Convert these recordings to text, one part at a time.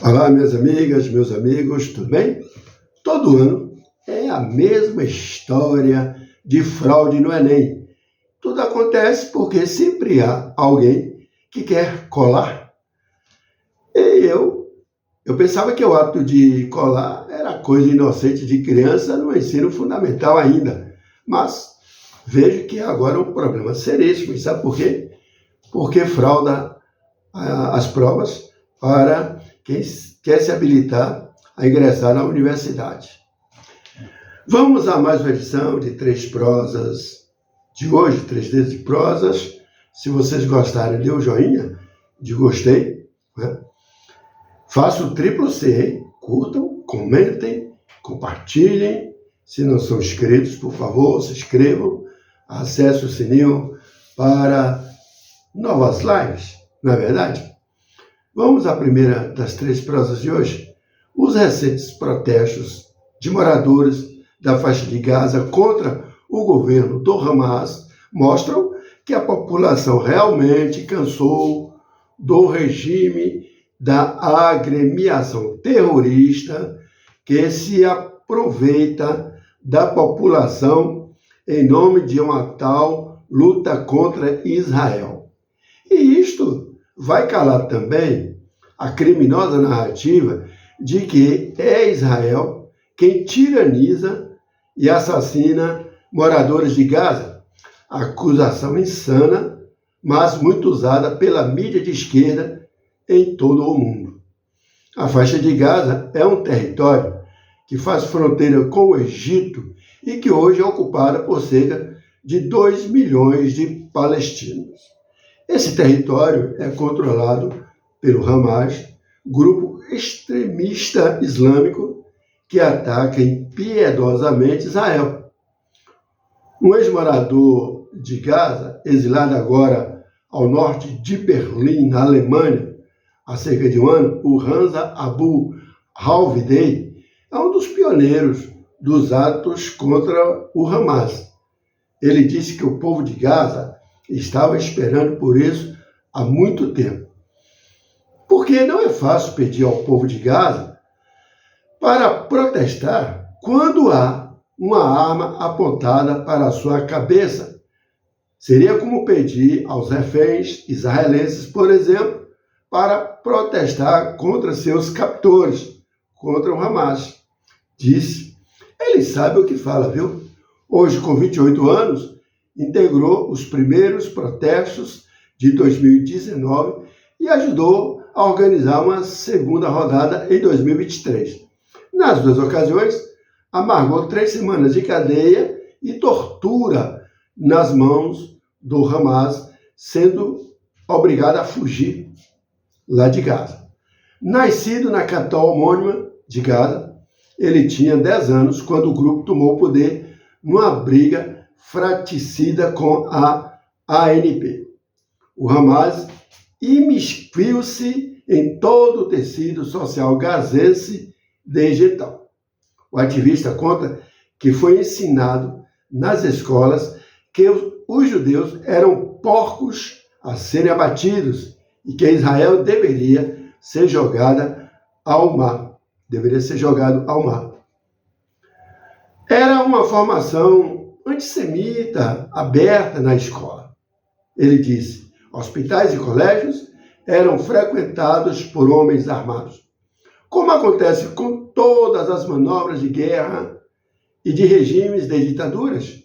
Olá, minhas amigas, meus amigos, tudo bem? Todo ano é a mesma história de fraude no Enem. Tudo acontece porque sempre há alguém que quer colar. E eu pensava que o ato de colar era coisa inocente de criança no ensino fundamental ainda. Mas vejo que agora é um problema seríssimo. E sabe por quê? Porque frauda as provas para quem quer se habilitar a ingressar na universidade. Vamos a mais uma edição de Três Prosas de hoje, 3 dias de prosas. Se vocês gostarem, dê o joinha de gostei, né? Faça o triplo C, hein? Curtam, comentem, compartilhem. Se não são inscritos, por favor, se inscrevam. Acesse o sininho para novas lives, não é verdade? Vamos à primeira das 3 prosas de hoje. Os recentes protestos de moradores da faixa de Gaza contra o governo do Hamas mostram que a população realmente cansou do regime da agremiação terrorista que se aproveita da população em nome de uma tal luta contra Israel. E isto vai calar também a criminosa narrativa de que é Israel quem tiraniza e assassina moradores de Gaza. Acusação insana, mas muito usada pela mídia de esquerda em todo o mundo. A faixa de Gaza é um território que faz fronteira com o Egito e que hoje é ocupada por cerca de 2 milhões de palestinos. Esse território é controlado pelo Hamas, grupo extremista islâmico que ataca impiedosamente Israel. Um ex-morador de Gaza, exilado agora ao norte de Berlim, na Alemanha, há cerca de um ano, o Hamza Abu Halvidei, é um dos pioneiros dos atos contra o Hamas. Ele disse que o povo de Gaza estava esperando por isso há muito tempo. Porque não é fácil pedir ao povo de Gaza para protestar quando há uma arma apontada para a sua cabeça. Seria como pedir aos reféns israelenses, por exemplo, para protestar contra seus captores, contra o Hamas. Disse. Ele sabe o que fala, viu? Hoje, com 28 anos, integrou os primeiros protestos de 2019 e ajudou a organizar uma segunda rodada em 2023. Nas 2 ocasiões, amargou 3 semanas de cadeia e tortura nas mãos do Hamas, sendo obrigado a fugir lá de Gaza. Nascido na capital homônima de Gaza, ele tinha 10 anos quando o grupo tomou o poder numa briga fratricida com a ANP. O Hamas imiscuiu-se em todo o tecido social gazense desde então. O ativista conta que foi ensinado nas escolas que os judeus eram porcos a serem abatidos e que Israel deveria ser jogado ao mar. Era uma formação antissemita aberta na escola. Ele disse: hospitais e colégios eram frequentados por homens armados. Como acontece com todas as manobras de guerra e de regimes de ditaduras,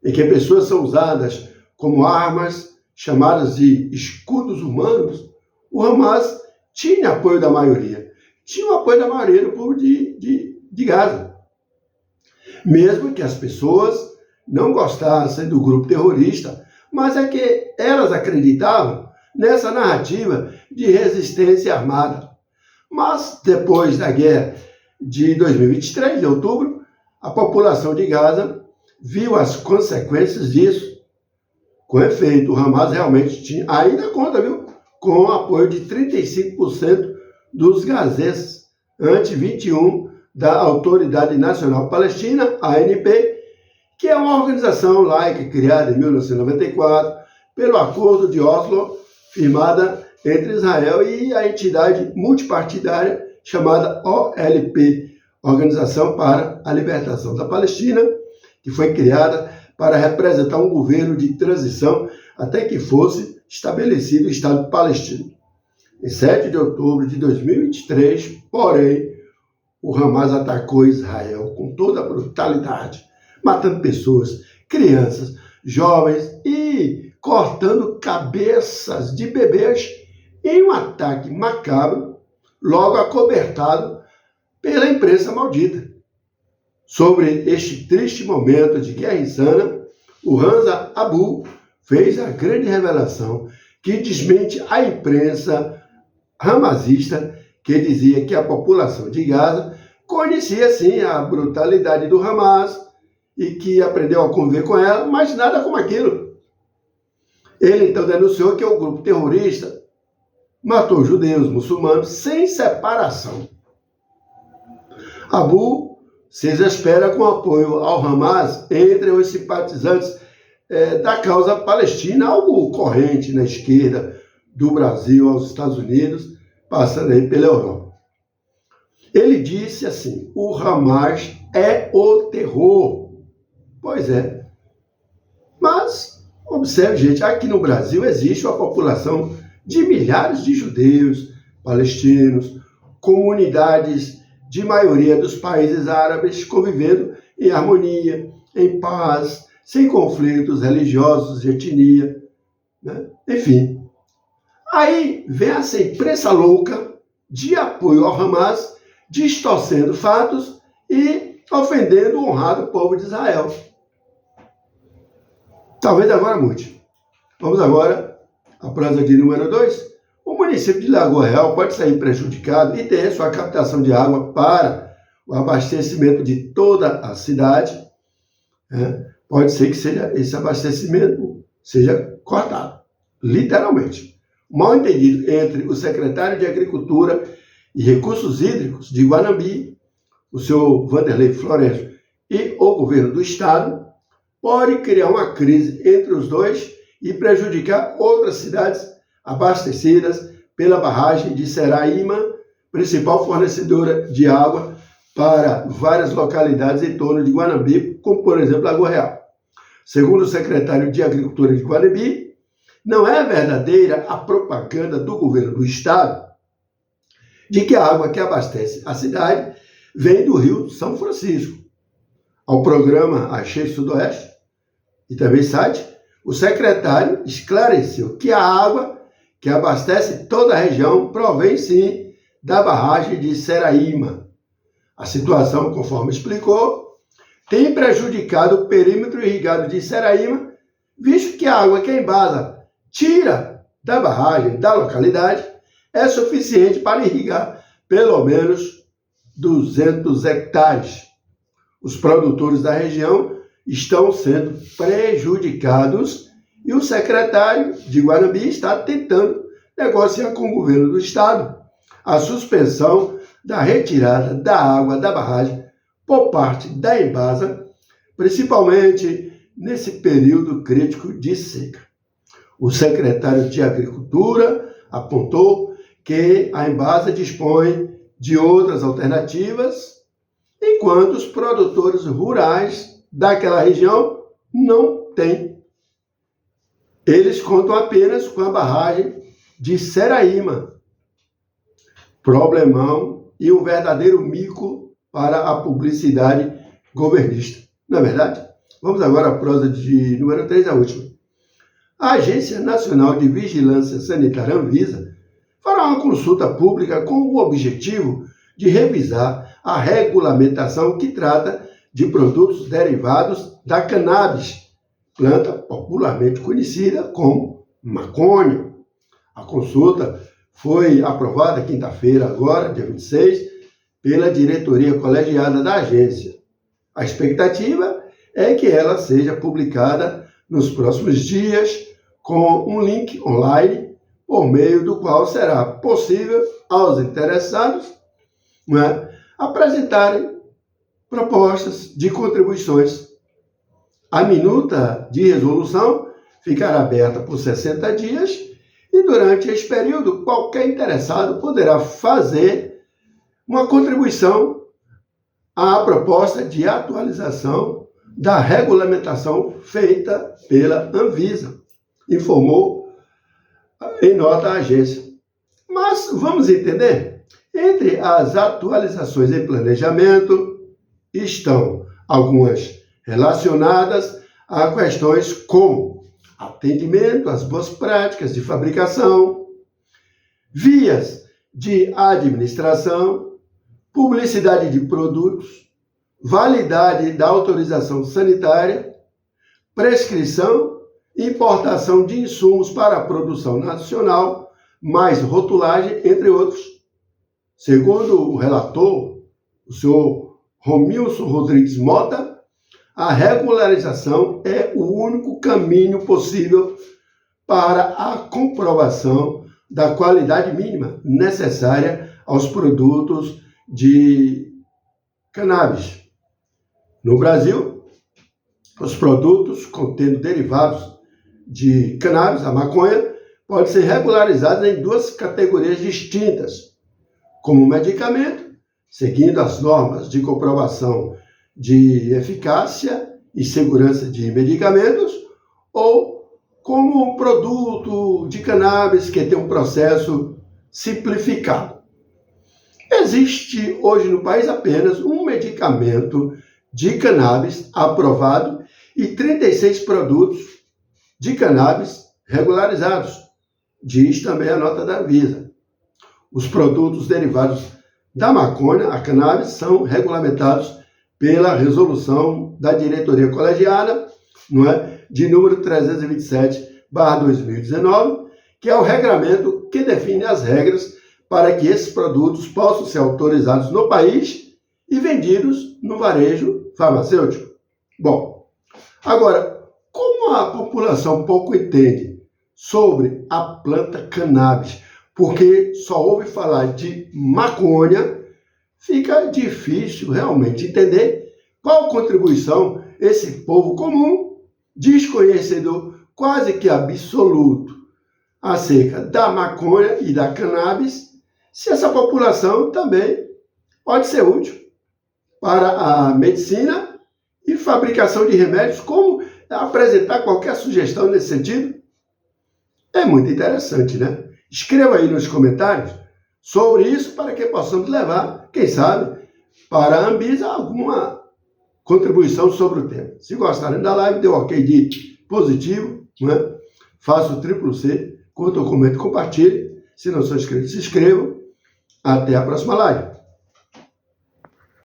em que pessoas são usadas como armas, chamadas de escudos humanos, o Hamas tinha apoio da maioria. Tinha o apoio da maioria do povo de Gaza. Mesmo que as pessoas não gostassem do grupo terrorista, mas é que elas acreditavam nessa narrativa de resistência armada. Mas depois da guerra de 2023, de outubro, a população de Gaza viu as consequências disso. Com efeito, o Hamas realmente tinha, ainda conta, viu, com o apoio de 35% dos gazenses, ante 21% da Autoridade Nacional Palestina, ANP, que é uma organização laica criada em 1994 pelo Acordo de Oslo, firmada entre Israel e a entidade multipartidária chamada OLP, Organização para a Libertação da Palestina, que foi criada para representar um governo de transição até que fosse estabelecido o Estado palestino. Em 7 de outubro de 2023, porém, o Hamas atacou Israel com toda a brutalidade, matando pessoas, crianças, jovens e cortando cabeças de bebês em um ataque macabro, logo acobertado pela imprensa maldita. Sobre este triste momento de guerra insana, o Hamza Abu fez a grande revelação que desmente a imprensa hamazista, que dizia que a população de Gaza conhecia sim a brutalidade do Hamas e que aprendeu a conviver com ela, mas nada como aquilo. Ele então denunciou que o grupo terrorista matou judeus, muçulmanos, sem separação. Abu se exaspera com apoio ao Hamas entre os simpatizantes da causa palestina, algo corrente na esquerda do Brasil aos Estados Unidos, passando aí pela Europa. Ele disse assim: o Hamas é o terror. Pois é. Mas, observe, gente, aqui no Brasil existe uma população de milhares de judeus, palestinos, comunidades de maioria dos países árabes convivendo em harmonia, em paz, sem conflitos religiosos de etnia, né? Enfim. Aí vem essa imprensa louca de apoio ao Hamas, distorcendo fatos e ofendendo o honrado povo de Israel. Talvez agora mude. Vamos agora à prosa de número 2. O município de Lagoa Real pode sair prejudicado e ter sua captação de água para o abastecimento de toda a cidade. Pode ser que esse abastecimento seja cortado, literalmente. O mal-entendido entre o secretário de Agricultura e Recursos Hídricos de Guanambi, o senhor Vanderlei Florencio, e o governo do estado pode criar uma crise entre os dois e prejudicar outras cidades abastecidas pela barragem de Seraíma, principal fornecedora de água para várias localidades em torno de Guanambi, como por exemplo Lagoa Real. Segundo o secretário de Agricultura de Guanambi, não é verdadeira a propaganda do governo do estado de que a água que abastece a cidade vem do Rio São Francisco. Ao programa Achei Sudoeste e também site, o secretário esclareceu que a água que abastece toda a região provém sim da barragem de Seraíma. A situação, conforme explicou, tem prejudicado o perímetro irrigado de Seraíma, visto que a água que a Embasa tira da barragem da localidade é suficiente para irrigar pelo menos 200 hectares. Os produtores da região estão sendo prejudicados e o secretário de Guanambi está tentando negociar com o governo do estado a suspensão da retirada da água da barragem por parte da Embasa, principalmente nesse período crítico de seca. O secretário de Agricultura apontou que a Embasa dispõe de outras alternativas, enquanto os produtores rurais daquela região não têm. Eles contam apenas com a barragem de Seraíma. Problemão e um verdadeiro mico para a publicidade governista. Não é verdade? Vamos agora à prosa de número 3, a última. A Agência Nacional de Vigilância Sanitária, Anvisa, fará uma consulta pública com o objetivo de revisar a regulamentação que trata de produtos derivados da cannabis, planta popularmente conhecida como maconha. A consulta foi aprovada quinta-feira, agora, dia 26, pela diretoria colegiada da agência. A expectativa é que ela seja publicada nos próximos dias com um link online por meio do qual será possível aos interessados apresentarem propostas de contribuições. A minuta de resolução ficará aberta por 60 dias E durante esse período, qualquer interessado poderá fazer uma contribuição à proposta de atualização da regulamentação feita pela Anvisa, informou em nota a agência. Mas vamos entender? Entre as atualizações em planejamento estão algumas relacionadas a questões como atendimento às boas práticas de fabricação, vias de administração, publicidade de produtos, validade da autorização sanitária, prescrição e importação de insumos para a produção nacional, mais rotulagem, entre outros. Segundo o relator, o senhor Romilson Rodrigues Mota, a regularização é o único caminho possível para a comprovação da qualidade mínima necessária aos produtos de cannabis. No Brasil, os produtos contendo derivados de cannabis, a maconha, podem ser regularizados em duas categorias distintas, como medicamento, seguindo as normas de comprovação de eficácia e segurança de medicamentos, ou como um produto de cannabis que tem um processo simplificado. Existe hoje no país apenas um medicamento de cannabis aprovado e 36 produtos de cannabis regularizados, diz também a nota da Anvisa. Os produtos derivados da maconha, a cannabis, são regulamentados pela resolução da diretoria colegiada, de número 327/2019, que é o regramento que define as regras para que esses produtos possam ser autorizados no país e vendidos no varejo farmacêutico. Bom, agora, como a população pouco entende sobre a planta cannabis, porque só ouve falar de maconha, fica difícil realmente entender qual contribuição esse povo comum, desconhecedor quase que absoluto acerca da maconha e da cannabis, se essa população também pode ser útil para a medicina e fabricação de remédios, como apresentar qualquer sugestão nesse sentido. É muito interessante, né? Escreva aí nos comentários sobre isso para que possamos levar, quem sabe, para a Anvisa alguma contribuição sobre o tema. Se gostarem da live, dê um ok de positivo, faça o triplo C, curta, comente, compartilhe. Se não são inscritos, se inscrevam. Até a próxima live.